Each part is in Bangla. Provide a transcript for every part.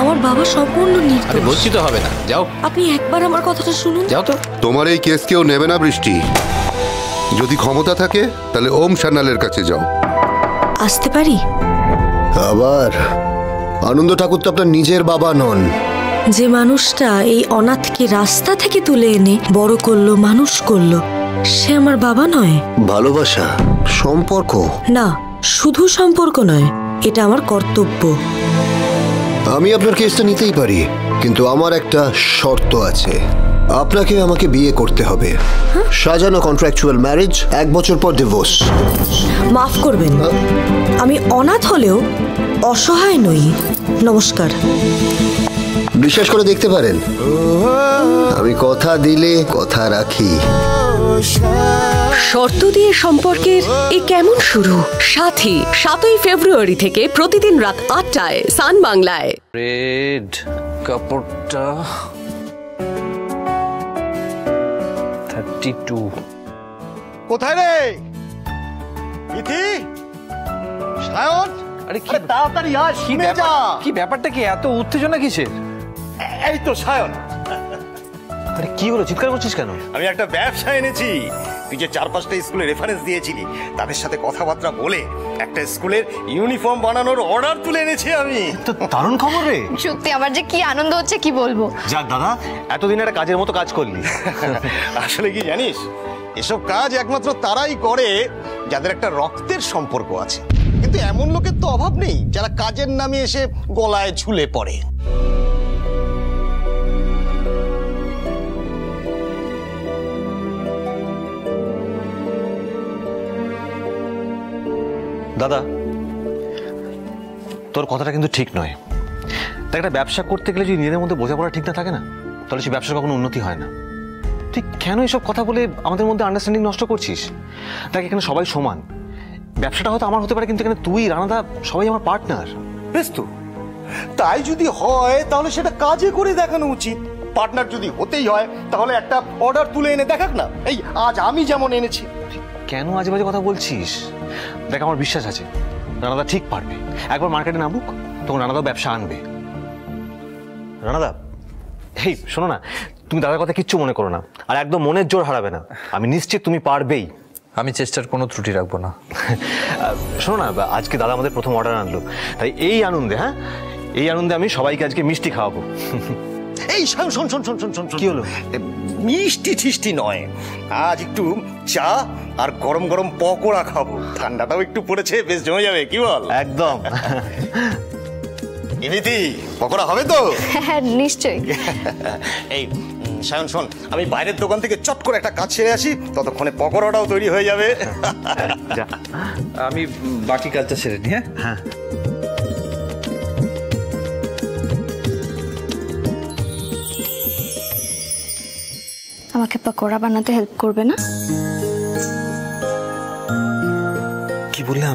আমার বাবা সম্পূর্ণ নির্দোষ। আরে বলছি তো হবে না, যাও। আপনি একবার আমার কথাটা শুনুন। যাও তো। তোমার এই কেস কেউ নেবে না বৃষ্টি। যদি ক্ষমতা থাকে তাহলে ওম সান্যালের কাছে যাও। আসতে পারি? আবার আনন্দ ঠাকুর তো আপনার নিজের বাবা নন। যে মানুষটা এই অনাথকে রাস্তা থেকে তুলে এনে বড় করলো, মানুষ করলো, সে আমার বাবা নয়? ভালোবাসা, সম্পর্ক। না, শুধু সম্পর্ক নয়, এটা আমার কর্তব্য। আমি আপনার কেসটা নিতেই পারি, কিন্তু আমার একটা শর্ত আছে। আপনাকে আমাকে বিয়ে করতে হবে। সাজানো কন্ট্রাকচুয়াল ম্যারেজ, 1 বছর পর ডিভোর্স। মাফ করবেন, আমি অনাথ হলেও অসহায় নই। নমস্কার। বিশ্বাস করে দেখতে পারেন, আমি কথা দিলে কথা রাখি। শর্ত দিয়ে সম্পর্কের এ কেমন শুরু? সাথী 7ই ফেব্রুয়ারি থেকে প্রতিদিন রাত 8টায় সান বাংলায়। রেড কাপড়টা 32। কোথায় রে ইতি? সায়ন, আরে কি তাড়াতাড়ি আয়, শুনে যা। কি ব্যাপারটা কি? এত উত্তেজনা কিসের? এই তো সায়ন। আরে কি হলো, চিৎকার করছিস কেন? আমি একটা ব্যবসা এনেছি। তুই যে 4-5টা স্কুলে রেফারেন্স দিয়েছিলি, তাদের সাথে কথাবার্তা বলে একটা স্কুলের ইউনিফর্ম বানানোর অর্ডার তুলে এনেছি আমি। তো দারুণ খবর রে। সত্যি আমার যে কি আনন্দ হচ্ছে কি বলবো। যাক দাদা, এতদিন একটা কাজের মতো কাজ করলি। আসলে কি জানিস, এসব কাজ একমাত্র তারাই করে যাদের একটা রক্তের সম্পর্ক আছে। কিন্তু এমন লোকের তো অভাব নেই যারা কাজের নামে এসে গলায় ঝুলে পড়ে। দাদা, তোর কথাটা কিন্তু ঠিক নয়। তাই একটা ব্যবসা করতে গেলে যদি নিজেদের মধ্যে বোঝাপড়া ঠিক না থাকে না, তাহলে সেই ব্যবসার কখনো উন্নতি হয় না। তুই কেন এসব কথা বলে আমাদের মধ্যে আন্ডারস্ট্যান্ডিং নষ্ট করছিস? দেখ, এখানে সবাই সমান। ব্যবসাটা হয়তো আমার হতে পারে, কিন্তু এখানে তুই, রানাদা, সবাই আমার পার্টনার। বেশ তো, তাই যদি হয় তাহলে সেটা কাজে করে দেখানো উচিত। পার্টনার যদি হতেই হয় তাহলে একটা অর্ডার তুলে এনে দেখাক না। এই আজ আমি যেমন এনেছি। কেন আজে বাজে কথা বলছিস? দেখ, আমার বিশ্বাস আছে রানাদা ঠিক পারবে। একবার মার্কেটে নামুক, তখন রানাদা ব্যবসা আনবে। রানাদা, এই শোনো না, তুমি দাদার কথা কিচ্ছু মনে করো না, আর একদম মনের জোর হারাবে না। আমি নিশ্চিত তুমি পারবেই। আমি চেষ্টার কোনো ত্রুটি রাখবো না। শোনো না, আজকে দাদা আমাদের প্রথম অর্ডার আনলো, তাই এই আনন্দে, এই আনন্দে আমি সবাইকে আজকে মিষ্টি খাওয়াবো। এই শোন শোন শোন শোন শোন শোন, কি হলো? মিষ্টি ঠিষ্টি নয়, আজ একটু চা আর গরম গরম পকোড়া খাবো। ঠান্ডাটাও একটু পড়েছে, বেশ জমে যাবে, কি বল? একদম। ইমিতি, পকোড়া হবে তো? হ্যাঁ নিশ্চয়ই। এই সায়ন শোন, আমি বাইরের দোকান থেকে চট করে একটা কাজ সেরে আসি, ততক্ষণে পকোড়াটাও তৈরি হয়ে যাবে। আমি বাকি কাজটা সেরে নি। হ্যাঁ, আমাকে পকোড়া বানাতে হেল্প করবে না? কি বললে?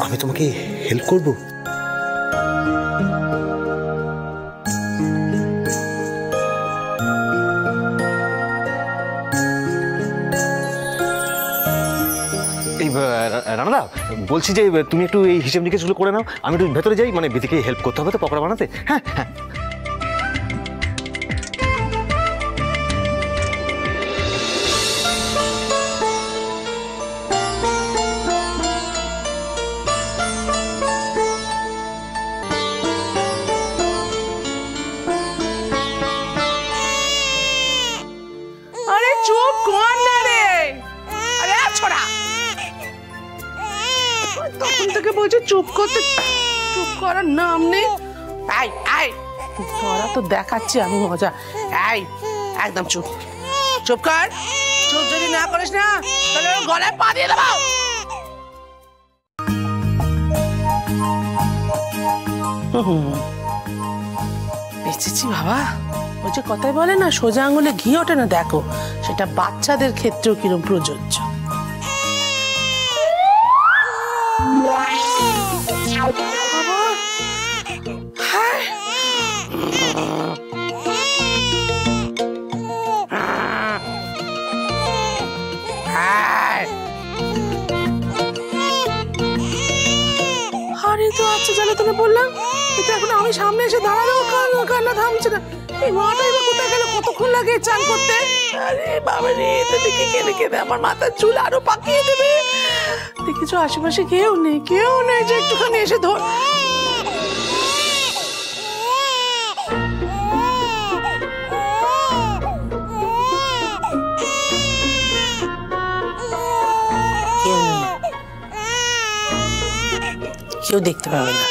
আমি তোমাকে হেল্প করবো? রানাদা, বলছি যে তুমি একটু এই হিসেব নিকেশগুলো করে নাও, আমি একটু ভেতরে যাই, মানে বিধিকে হেল্প করতে হবে তো পকোড়া বানাতে। হ্যাঁ হ্যাঁ। আরে চুপ কর না রে। আরে ছোড়া, তখন থেকে বলছে চুপ করতে, চুপ করার নাম নেই। আই আই, তোরা তো দেখাচ্ছি আমি মজা। আই একদম চুপ, চুপ কর। চুপ যদি না করিস না তাহলে গলায় পা দিয়ে দেবো। বেঁচেছি বাবা। ওই যে কথাই বলে না, সোজা আঙুলে ঘি ওঠে না, দেখো সেটা বাচ্চাদের ক্ষেত্রেও কিরম প্রযোজ্য। আরে তো আচ্ছা, জানো তোকে বললাম এটা এখন আমি সামনে এসে দাঁড়ালো। আমার কান্না থামছে না। এই মাটাই বা কোথায় গেল? কতক্ষণ লাগে চান করতে? আরে বাবা রে, এটা দেখে কেঁদে কেঁদে আমার মাথার চুল আরো পাকিয়ে দেবে। দেখেছো আশেপাশে কেউ নেই, কেউ নেই যে একটুখানি এসে ধর। কেউ দেখতে পাবে না।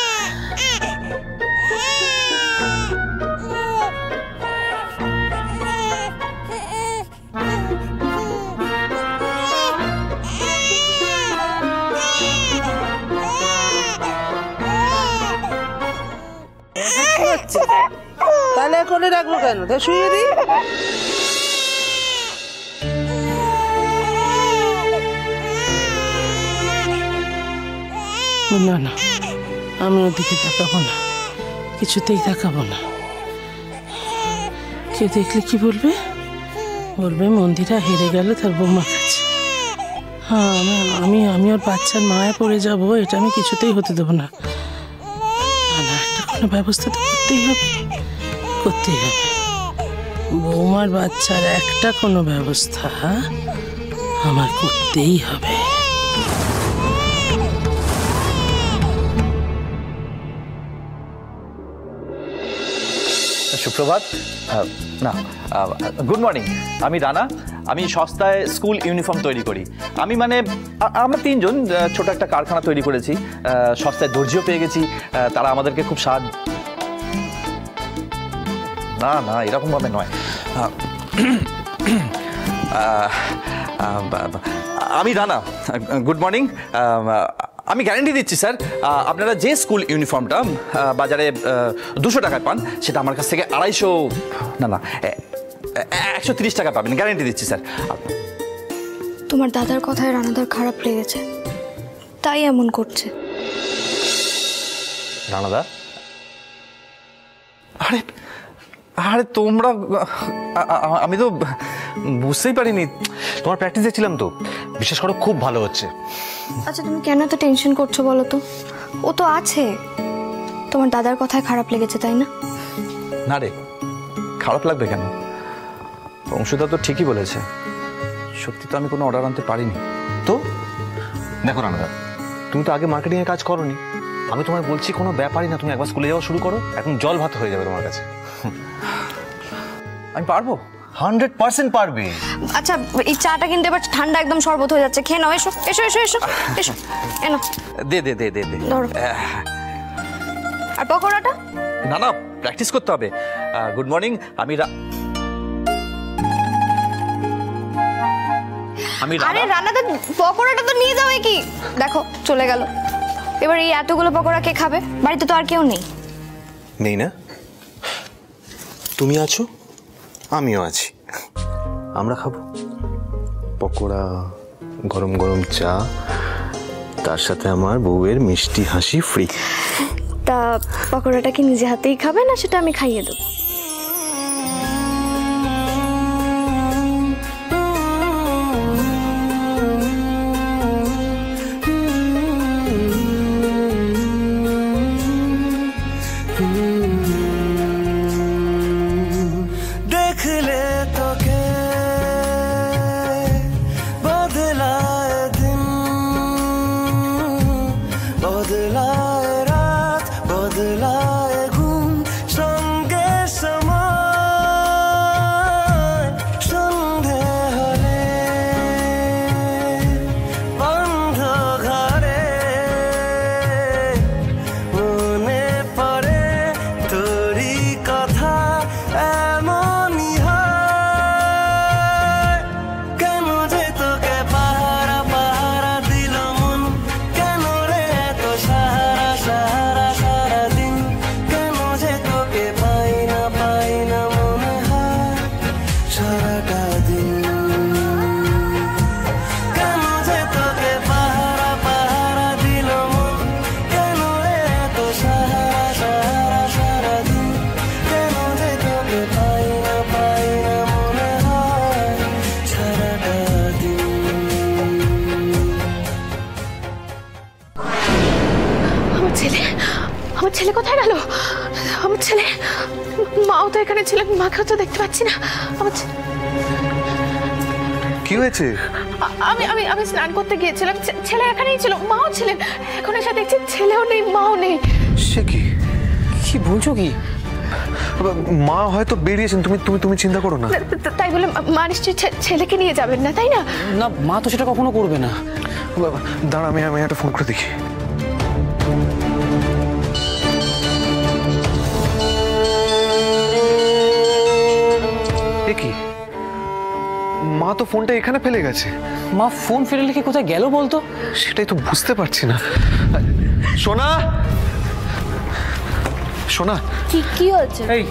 তাহলে কোলে রাখবো কেন? তা শুয়ে দিই। না না, আমি ওদিকে তাকাবো না, কিছুতেই তাকাবো না। কেউ দেখলে কি বলবে? বলবে মন্দিরা হেরে গেল তার বৌমার কাছে। হ্যাঁ, আমি ওর বাচ্চার মায়া পড়ে যাবো, এটা আমি কিছুতেই হতে দেবো না। না, একটা কোনো ব্যবস্থা তো করতেই হবে, করতেই হবে। বৌমার বাচ্চার একটা কোনো ব্যবস্থা আমার করতেই হবে। সুপ্রভাত, না গুড মর্নিং। আমি রানা, আমি সস্তায় স্কুল ইউনিফর্ম তৈরি করি। আমি মানে আমরা তিনজন ছোট একটা কারখানা তৈরি করেছি, সস্তায় দর্জিও পেয়ে গেছি, তারা আমাদেরকে খুব সাহায্য। না না, এরকমভাবে নয়। আমি রানা, গুড মর্নিং। আমি গ্যারান্টি দিচ্ছি স্যার, আপনারা যে স্কুল ইউনিফর্মটা বাজারে 200 টাকায় পান, সেটা আমার কাছ থেকে 250, না না 130 টাকা পাবেন, গ্যারান্টি দিচ্ছি স্যার। তোমার দাদার কথায় রানাদার খারাপ লেগেছে, তাই এমন করছে। রানাদা, আরে আরে তোমরা, আমি তো বুঝতেই পারিনি। তোমার প্র্যাকটিস দেখছিলাম তো, বিশেষ করে খুব ভালো হচ্ছে। আচ্ছা, তুমি কেন এত টেনশন করছো বলো তো? ও তো আছে। তোমার দাদার কথায় খারাপ লেগেছে, তাই না? না রে, খারাপ লাগবে কেন? অংশুদা তো ঠিকই বলেছে, সত্যি তো আমি কোনো অর্ডার আনতে পারিনি। তো দেখো রানাদা, তুমি তো আগে মার্কেটিংয়ে কাজ করোনি। আমি তোমায় বলছি কোনো ব্যাপারই না, তুমি একবার স্কুলে যাওয়া শুরু করো, এখন জল ভাত হয়ে যাবে তোমার কাছে। আমি পারবো, 100% পারবে। আচ্ছা, এই চাটা কিন্তু এবার ঠান্ডা, একদম শরবত হয়ে যাচ্ছে, খেয়ে নাও। এসো এসো এসো এসো এসো, এনো দে দে দে দে দে। ধরো। আর পকোড়াটা? না না, প্র্যাকটিস করতে হবে। গুড মর্নিং, আরে রানাদা, পকোড়াটা তো নিয়ে যাবে কি? দেখো চলে গেল। এবার এই এতগুলো পকোড়া কে খাবে? বাড়িতে তো আর কেউ নেই। নেই না? তুমি আছো, আমিও আছি, আমরা খাবো পকোড়া, গরম গরম চা, তার সাথে আমার বউয়ের মিষ্টি হাসি ফ্রি। তা পকোড়াটা কি নিজে হাতেই খাবে, না সেটা আমি খাইয়ে দেবো? बदलाए रात बदलाए घूम संगे মাও তো এখানে ছিলেন, মাকেও তো দেখতে পাচ্ছি না। কি হয়েছে? আমি আমি আমি স্নান করতে গিয়েছিলাম, ছেলে এখানেই ছিল, মাও ছিলেন। এখন এসে দেখছি ছেলেও নেই, মাও নেই। সে কি কি বলছো কি? মা হয়তো বেরিয়েছেন, তুমি তুমি তুমি চিন্তা করো না। তাই বলে মা নিশ্চয়ই ছেলেকে নিয়ে যাবেন না, তাই না? না, মা তো সেটা কখনো করবে না। দাঁড়া, আমি একটা ফোন করে দেখি। কি মা তো ফোনটা এখানে ফেলে গেছে। মা ফোন ফেলে রেখে কোথায় গেল বলতো? সেটাই তো বুঝতে পারছি না। সোনা, সোনা, কি হচ্ছে? এই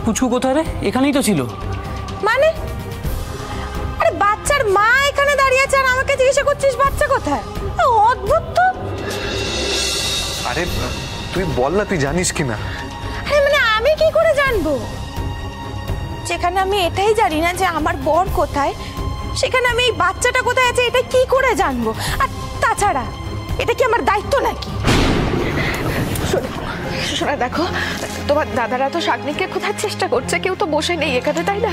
পুচু কোথায় রে? এখানেই তো ছিল। মানে আরে বাচ্চার মা এখানে দাঁড়িয়ে আছে আর আমাকে জিজ্ঞাসা করছিস বাচ্চা কোথায়? অদ্ভুত তো। আরে তুই বল না, তুই জানিস কিনা? আরে মানে আমি কি করে জানবো? যেখানে আমি এটাই জানি না যে আমার বর কোথায়, সেখানে আমি এই বাচ্চাটা কোথায় আছে এটা কি করে জানবো? আর তাছাড়া এটা কি আমার দায়িত্ব নাকি? শোনা, দেখো তোমার দাদারা তো শাগনিকে খোঁজার চেষ্টা করছে, কেউ তো বসে নেই এখানে, তাই না?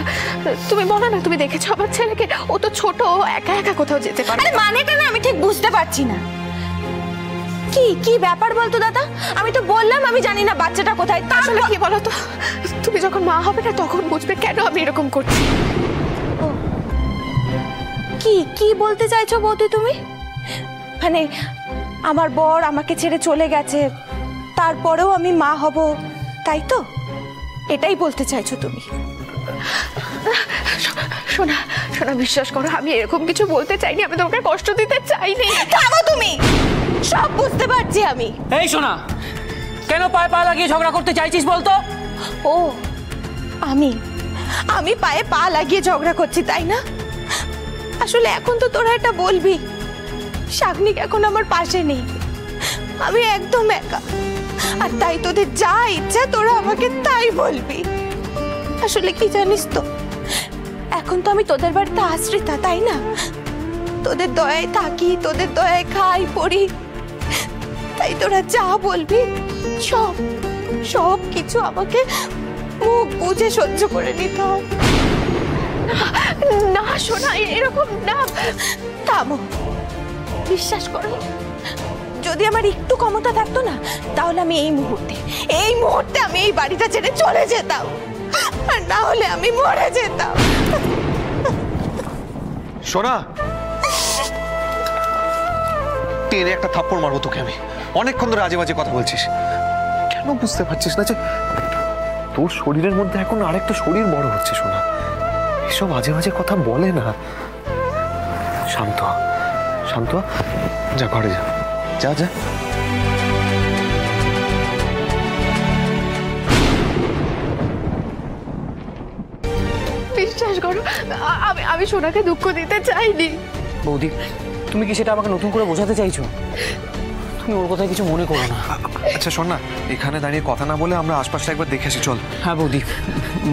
তুমি বলো না, তুমি দেখেছো আমার ছেলেকে? ও তো ছোট, একা একা কোথাও যেতে পারে। আরে মানেটা না আমি ঠিক বুঝতে পারছি না। কি ব্যাপার বলতো দাদা? আমি তো বললাম আমি জানি না বাচ্চাটা কোথায়। আসলে কি বলো তো, তুমি যখন মা হবে না তখন বুঝবে কেন আমি এরকম করছি। কি বলতে চাইছো বৌদি তুমি? মানে আমার বর আমাকে ছেড়ে চলে গেছে, তারপরেও আমি মা হব, তাই তো? এটাই বলতে চাইছো তুমি? শোনা, বিশ্বাস করো, আমি এরকম কিছু বলতে চাইনি, আমি তোমাকে কষ্ট দিতে চাইনি। থামো তুমি, সব বুঝতে পারছি আমি। এই শোনা, কেন পায়ে পা লাগিয়ে ঝগড়া করতে চাইছিস বলতো? ও আমি পায়ে পা লাগিয়ে ঝগড়া করছি, তাই না? আসলে এখন তো তোরা এটা বলবি, শাগনিক এখন আমার পাশে নেই, আমি একদম একা, আর তাই তোদের যা ইচ্ছা তোরা আমাকে তাই বলবি। আসলে কি জানিস তো, এখন তো আমি তোদের বাড়িতে আশ্রিতা, তাই না? তোদের দয়ায় থাকি, তোদের দয়ায় খাই পড়ি, তাই তোরা যা বলবি সব কিছু আমাকে মুখ বুঝে সহ্য করে নিতে হয়। না শোনা, এরকম না। থামো, বিশ্বাস করো, যদি আমার একটু ক্ষমতা থাকতো না, তাহলে আমি এই মুহূর্তে আমি এই বাড়িটা ছেড়ে চলে যেতাম, আর না হলে আমি মরে যেতাম। সোনা, টেনে একটা থাপ্পড় মারবো তোকে আমি। অনেকক্ষণ ধরে আজে বাজে কথা বলছিস, কেন বুঝতে পারছিস না যে তোর শরীরের মধ্যে এখন আরেকটা শরীর বড় হচ্ছে? সোনা, এসব আজে বাজে কথা বলে না। শান্ত যা, ঘরে যা। বিশ্বাস করো, আমি সোনাকে দুঃখ দিতে চাইনি। বৌদি, তুমি কি সেটা আমাকে নতুন করে বোঝাতে চাইছো? তুমি ওর কথা কিছু মনে করো না। আচ্ছা শোন না, এখানে দাঁড়িয়ে কথা না বলে আমরা আশপাশটা একবার দেখে আসি, চল। হ্যাঁ বৌদি,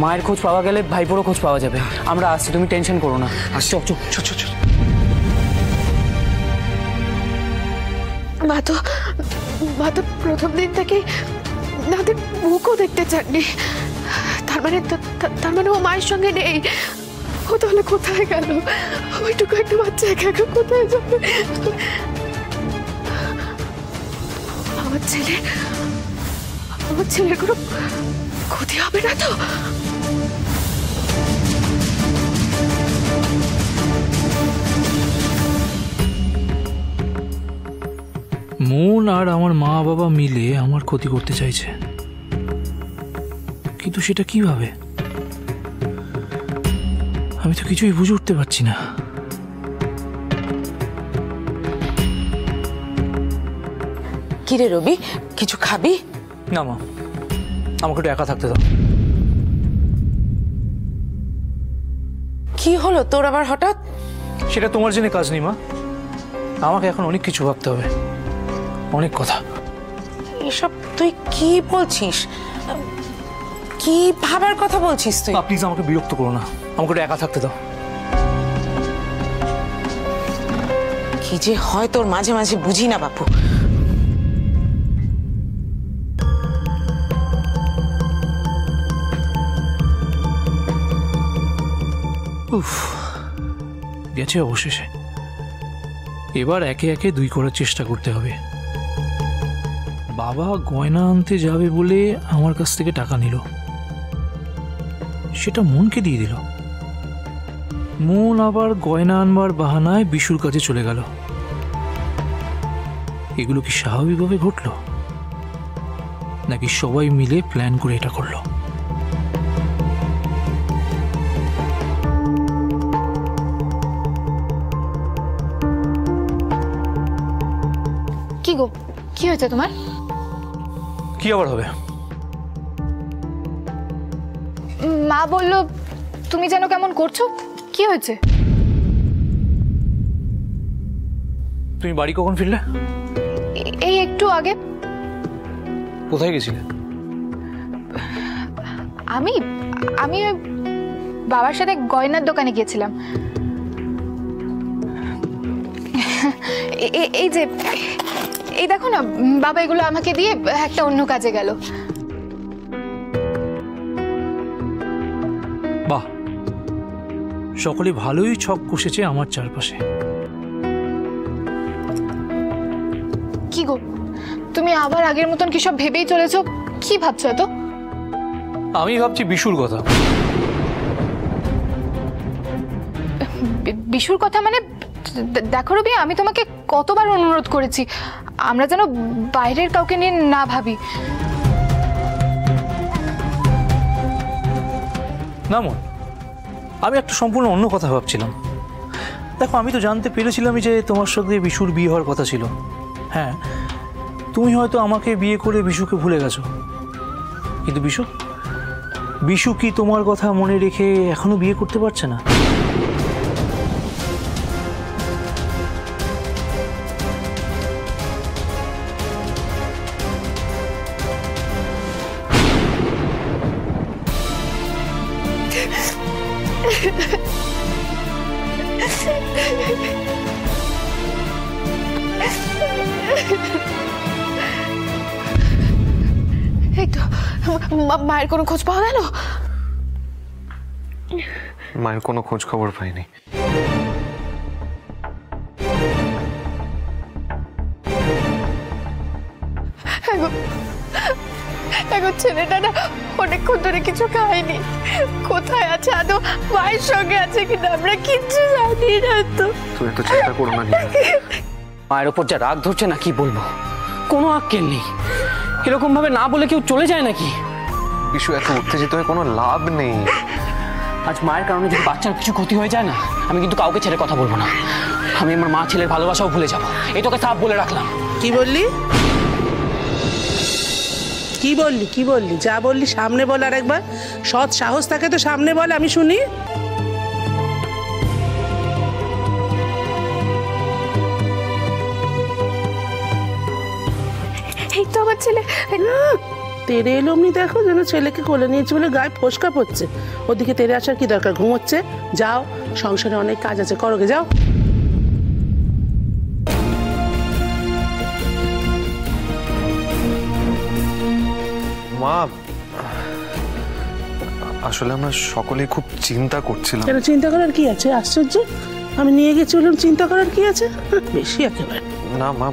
মায়ের খোঁজ পাওয়া গেলে ভাইপোরও খোঁজ পাওয়া যাবে। আমরা আসছি, তুমি টেনশন করো না। চল। মা তো প্রথম দিন থেকে নাদের মুখও দেখতে চাননি। তার মানে ও মায়ের সঙ্গে নেই। ও তাহলে কোথায় গেল? ওইটুকু একটা বাচ্চা একা একা কোথায় যাবে? আমার ছেলের কোনো ক্ষতি হবে না তো? মন আর আমার মা বাবা মিলে আমার ক্ষতি করতে চাইছে, কিন্তু সেটা কিভাবে? আমি তো কিছুই বুঝে উঠতে পারছি না। কিরে রবি, কিছু খাবি? না মা, আমাকে একটু একা থাকতে দাও। কি হলো তোর আবার হঠাৎ? সেটা তোমার জন্য কাজ নেই মা, আমাকে এখন অনেক কিছু ভাবতে হবে, অনেক কথা। এসব তুই কি বলছিস? কি ভাবার কথা বলছিস তুই? প্লিজ আমাকে বিরক্ত করো না, আমাকে একটু একা থাকতে দাও। কি যে হয় তোর মাঝে মাঝে বুঝি না বাপু। উফ, গেছে অবশেষে। এবার একে একে 2 করার চেষ্টা করতে হবে। বাবা গয়না আনতে যাবে বলে আমার কাছ থেকে টাকা নিল, সেটা মনকে দিয়ে দিল। মন আবার গয়না আনবার বাহানায় বিশুর কাছে চলে গেল। এগুলো কি স্বাভাবিকভাবে ঘটল, নাকি সবাই মিলে প্ল্যান করে এটা করলো? কি গো, কি হয়েছে তোমার? কি আবার হবে? মা বলল তুমি যেন কেমন করছো, কি হয়েছে? তুমি বাড়ি কখন ফিরলে? এই একটু আগে। কোথায় গেছিলে? আমি আমি ওই বাবার সাথে গয়নার দোকানে গিয়েছিলাম। এই যে এই দেখো না, বাবা এগুলো আমাকে দিয়ে একটা অন্য কাজে গেল। বাহ, সকলে ভালোই ছক কষেছে আমার চারপাশে। কি গো, তুমি আবার আগের মতন কি সব ভেবেই চলেছো? কি ভাবছো এত? আমি ভাবছি বিশুর কথা। বিশুর কথা মানে? দেখো রবি, আমি তোমাকে কতবার অনুরোধ করেছি আমরা যেন বাইরের কাউকে নিয়ে না ভাবি। না মন, আমি একটা সম্পূর্ণ অন্য কথা ভাবছিলাম। দেখো, আমি তো জানতে পেরেছিলামই যে তোমার সঙ্গে বিশুর বিয়ে হওয়ার কথা ছিল। হ্যাঁ, তুমি হয়তো আমাকে বিয়ে করে বিশুকে ভুলে গেছো, কিন্তু বিশু কি তোমার কথা মনে রেখে এখনো বিয়ে করতে পারছে না? এই তো, মায়ের কোনো খোঁজ পাওয়া গেল? মায়ের কোনো খোঁজ খবর পাইনি। ছেলেটা না অনেকক্ষণ ধরে কিছু খায়নি। কোথায় আছে আদৌ, মায়ের সঙ্গে আছে কিনা আমরা কিচ্ছু জানি না তো। তুমি এত চিন্তা করো না। মায়ের ওপর যা রাগ ধরছে না, কি বলবো, কোনো আক্কেল নেই। এরকম ভাবে না বলে কেউ চলে যায় নাকি? বিশু, এত উত্তেজিত হয়ে কোনো লাভ নেই। আজ মায়ের কারণে যদি বাচ্চার কিছু ক্ষতি হয়ে যায় না, আমি কিন্তু কাউকে ছেড়ে কথা বলবো না। আমি আমার মা ছেলের ভালোবাসাও ভুলে যাবো, এই তোকে সাফ বলে রাখলাম। কি বললি? কি বললি? কি বললি? যা বললি সামনে বল আর একবার। সৎ সাহস থাকে তো সামনে বল, আমি শুনি। এই তো আমার ছেলে। তেরে এলো অমনি, দেখো যেন ছেলেকে কোলে নিয়েছে বলে গায়ে ফোসকা পড়ছে। ওদিকে তেরে আসার কি দরকার? ঘুমোচ্ছে। যাও, সংসারে অনেক কাজ আছে, করোগে, যাও। মা, আসলে আমরা সকলেই খুব চিন্তা করছিলাম। কেন চিন্তা করার কি আছে? আশ্চর্য, আমি নিয়ে গেছি বললাম চিন্তা করার কি আছে? বেশি একেবারে। না মা,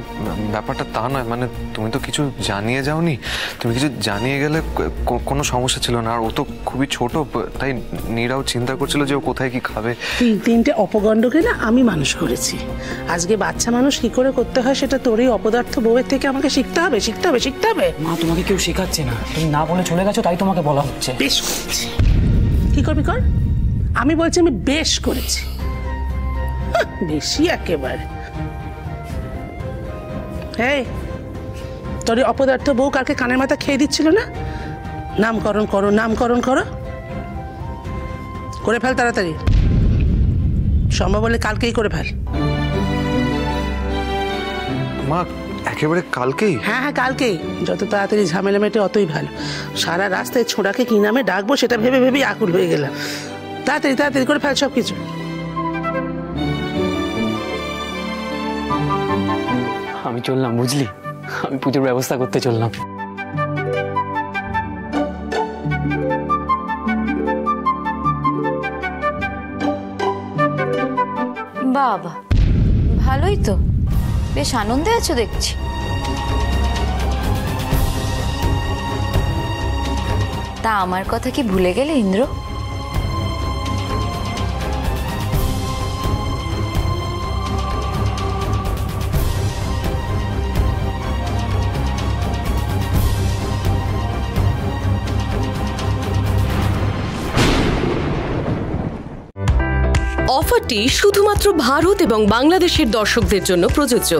ব্যাপারটা তা নয়। মানে তুমি তো কিছু জানিয়ে যাওনি। তুমি কিছু জানিয়ে গেলে কোনো সমস্যা ছিল না। আর ও তো খুবই ছোট, তাই নীরাও চিন্তা করছিল যে ও কোথায় কি খাবে। 3টে অপগণ্ডকে না আমি মানুষ করেছি। আজকে বাচ্চা মানুষ কি করে করতে হয় সেটা তোর এই অপদার্থ বউয়ের থেকে আমাকে শিখতে হবে, শিখতে হবে, শিখতে হবে। মা, তোমাকে কেউ শেখাচ্ছে না, তুমি না বলে চলে গেছো, তাই তোমাকে বলা হচ্ছে। বেশ করেছি। কি করবি কর, আমি বলছি আমি বেশ করেছি। বেশি একেবারে। এই তোর অপদার্থ বউ কালকে কানের মাথা খেয়ে দিচ্ছিল না? নামকরণ করো, নামকরণ করো, করে ফেল তাড়াতাড়ি। সম্ভব হলে কালকেই করে ফেল। মা, একেবারে কালকেই? হ্যাঁ হ্যাঁ, কালকেই। যত তাড়াতাড়ি ঝামেলা মেটে অতই ভালো। সারা রাস্তায় ছোঁড়াকে কি নামে ডাকবো সেটা ভেবে ভেবেই আকুল হয়ে গেলাম। তাড়াতাড়ি তাড়াতাড়ি করে ফেল সব কিছু। আমি চললাম, বুঝলি, আমি পুজোর ব্যবস্থা করতে চললাম। বাবা, ভালোই তো, বেশ আনন্দে আছো দেখছি। তা আমার কথা কি ভুলে গেলে ইন্দ্র? অফারটি শুধুমাত্র ভারত এবং বাংলাদেশের দর্শকদের জন্য প্রযোজ্য।